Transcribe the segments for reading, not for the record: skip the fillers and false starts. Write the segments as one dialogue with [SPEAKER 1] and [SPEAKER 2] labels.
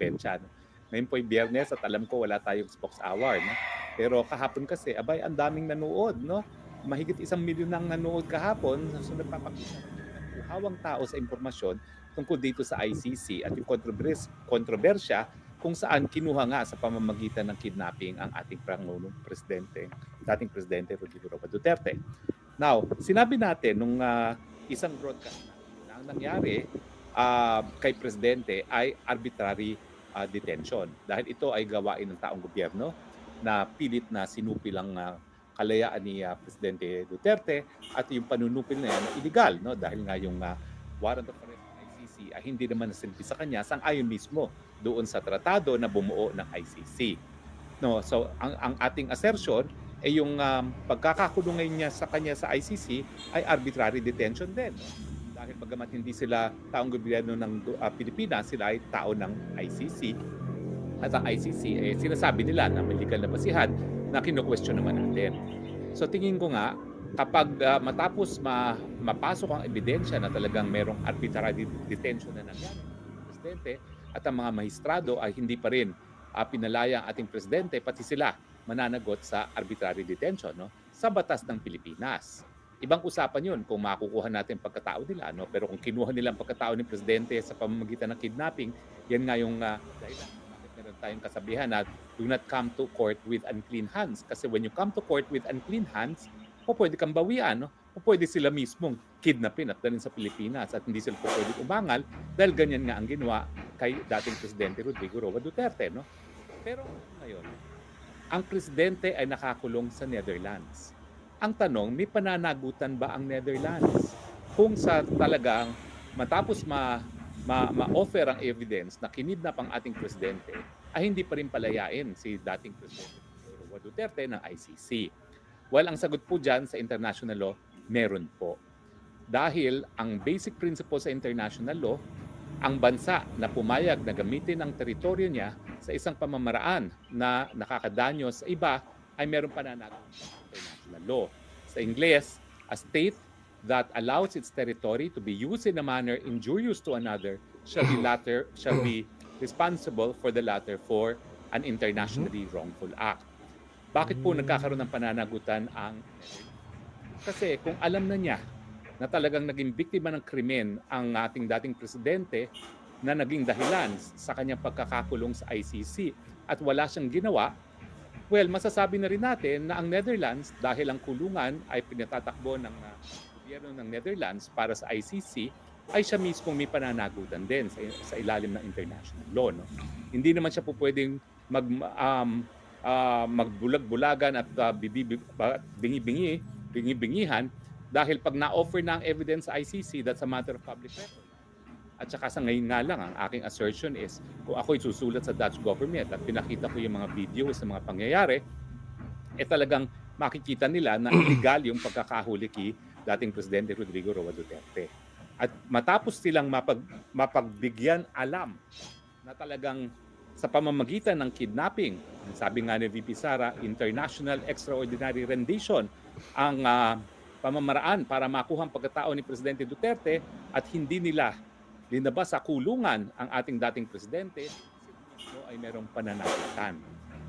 [SPEAKER 1] petsa. No? Ngayon po ay Biyernes at alam ko wala tayong spokes hour. No? Pero kahapon kasi, abay, ang daming nanood. No? Mahigit 1 milyon nang nanood kahapon. So nagpapakita ng uhawang tao sa impormasyon tungkol dito sa ICC at yung kontrobersya kung saan kinuha nga sa pamamagitan ng kidnapping ang ating Pangulong Presidente, dating Presidente Rodrigo Roa Duterte. Now, sinabi natin nung isang broadcast na ang nangyari kay Presidente ay arbitrary detention dahil ito ay gawain ng taong gobyerno na pilit na sinupil ang kalayaan ni Presidente Duterte at yung panunupil na yan illegal, no? Dahil nga yung warrant of arrest ng ICC ay hindi naman nasilbi sa kanya sang-ayon mismo doon sa tratado na bumuo ng ICC. No, so ang ating assertion ay yung pagkakakulong niya sa kanya sa ICC ay arbitrary detention din. Dahil bagamat hindi sila taong gobyerno ng Pilipinas, sila ay tao ng ICC. At ang ICC, sinasabi nila na may legal na basihan na kino-question naman natin. So tingin ko nga, kapag matapos mapasok ang ebidensya na talagang merong arbitrary detention na nangyari ng Presidente at ang mga mahistrado ay hindi pa rin pinalaya ang ating Presidente, pati sila mananagot sa arbitrary detention, no? Sa batas ng Pilipinas. Ibang usapan yun kung makukuha natin pagkatao nila, no? Pero kung kinuha nila ang pagkatao ni Presidente sa pamamagitan ng kidnapping, yan nga yung dahilan bakit meron tayong kasabihan na do not come to court with unclean hands. Kasi when you come to court with unclean hands, pwede kang bawian, no? Pwede sila mismong kidnapin at dalhin sa Pilipinas at hindi sila pwede umangal dahil ganyan nga ang ginawa kay dating Presidente Rodrigo Roa Duterte, no? Pero ngayon, ang Presidente ay nakakulong sa Netherlands. Ang tanong, may pananagutan ba ang Netherlands? Kung sa talagang matapos ma-offer ang evidence na kinidnap ang ating Presidente, ay hindi pa rin palayain si dating Presidente Roa Duterte ng ICC. Well, ang sagot po dyan sa international law, meron po. Dahil ang basic principle sa international law, ang bansa na pumayag na gamitin ang teritoryo niya sa isang pamamaraan na nakakadanyo sa iba ay meron pananagutan sa international law. Sa Ingles, a state that allows its territory to be used in a manner injurious to another shall be responsible for the latter for an internationally wrongful act. Bakit po nagkakaroon ng pananagutan ang kasi kung alam na niya na talagang naging biktima ng krimen ang ating dating Presidente na naging dahilan sa kanyang pagkakakulong sa ICC at wala siyang ginawa, well, masasabi na rin natin na ang Netherlands, dahil ang kulungan ay pinatatakbo ng gobyerno ng Netherlands para sa ICC, ay siya mismo may pananagutan din sa ilalim ng international law. No? Hindi naman siya po pwedeng magbulag-bulagan at bingi-bingihan dahil pag na-offer na ang evidence sa ICC, that's a matter of public record. At saka sa ngayon nga lang, ang aking assertion is, kung ako'y susulat sa Dutch government at pinakita ko yung mga video sa mga pangyayari, talagang makikita nila na illegal yung pagkakahuli kay dating Presidente Rodrigo Roa Duterte. At matapos silang mapagbigyan alam na talagang sa pamamagitan ng kidnapping, sabi nga ni VP Sara, international extraordinary rendition ang pamamaraan para makuha ang pagkatao ni Presidente Duterte at hindi nila linabas sa kulungan ang ating dating Presidente, sila ay merong pananagutan.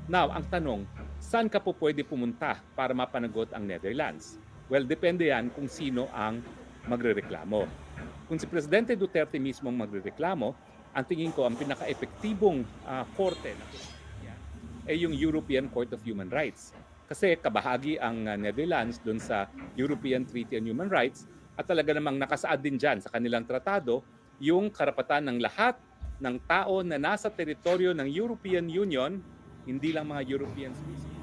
[SPEAKER 1] Now, ang tanong, saan ka po pwede pumunta para mapanagot ang Netherlands? Well, depende yan kung sino ang magrereklamo. Kung si Presidente Duterte mismo ang magrereklamo, ang tingin ko ang pinaka-epektibong korte na ay yung European Court of Human Rights. Kasi kabahagi ang Netherlands doon sa European Treaty on Human Rights at talaga namang nakasaad din dyan sa kanilang tratado yung karapatan ng lahat ng tao na nasa teritoryo ng European Union, hindi lang mga Europeans mismo.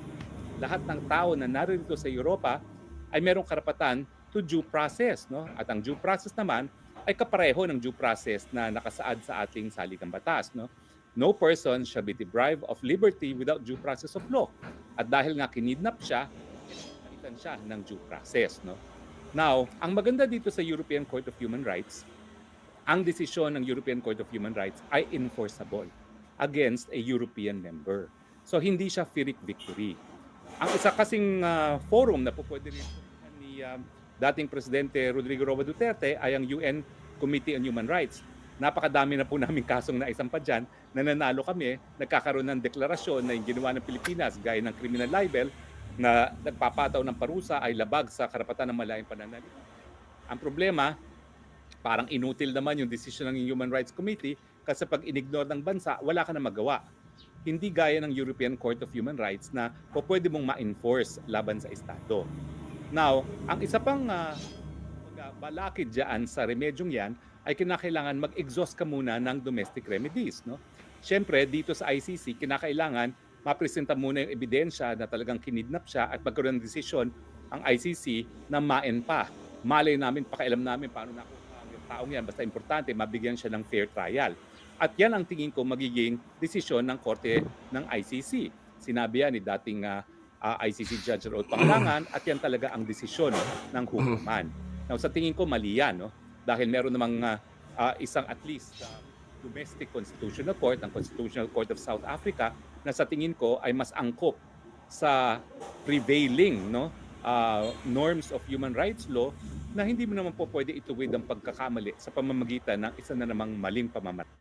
[SPEAKER 1] Lahat ng tao na narito sa Europa ay merong karapatan to due process, no? At ang due process naman ay kapareho ng due process na nakasaad sa ating saligang batas, no? No person shall be deprived of liberty without due process of law. At dahil nga kinidnap siya, pinalitan siya ng due process, no? Now, ang maganda dito sa European Court of Human Rights, ang desisyon ng European Court of Human Rights ay enforceable against a European member. So hindi siya Pyrrhic victory. Ang isa kasing forum na pwede rin ni dating Presidente Rodrigo Roa Duterte ay ang UN Committee on Human Rights. napakadami na po naming kasong naisampa diyan, nananalo kami, nagkakaroon ng deklarasyon na yung ginawa ng Pilipinas gaya ng criminal libel na nagpapataw ng parusa ay labag sa karapatan ng malayang pananalitan. Ang problema, parang inutil naman yung desisyon ng Human Rights Committee kasi pag inignore ng bansa, wala ka na magawa. Hindi gaya ng European Court of Human Rights na pwede mong ma-enforce laban sa Estado. Now, ang isa pang balakid dyan sa remedyong yan ay kinakailangan mag-exhaust ka muna ng domestic remedies. No? Siyempre, dito sa ICC, kinakailangan mapresenta muna yung ebidensya na talagang kinidnap siya at magkaroon ng desisyon ang ICC na maen pa. Malay namin, pakialam namin paano nakuha yung taong yan. Basta importante, mabigyan siya ng fair trial. At yan ang tingin ko magiging desisyon ng korte ng ICC. Sinabi yan ni dating ICC Judge Rod Pangalangan at yan talaga ang desisyon ng hukuman. Now, sa tingin ko mali yan, no? Dahil meron namang isang at least domestic constitutional court, ang Constitutional Court of South Africa, na sa tingin ko ay mas angkop sa prevailing norms of human rights law na hindi mo naman po pwede ituwid ang pagkakamali sa pamamagitan ng isa na namang maling pamamaraan.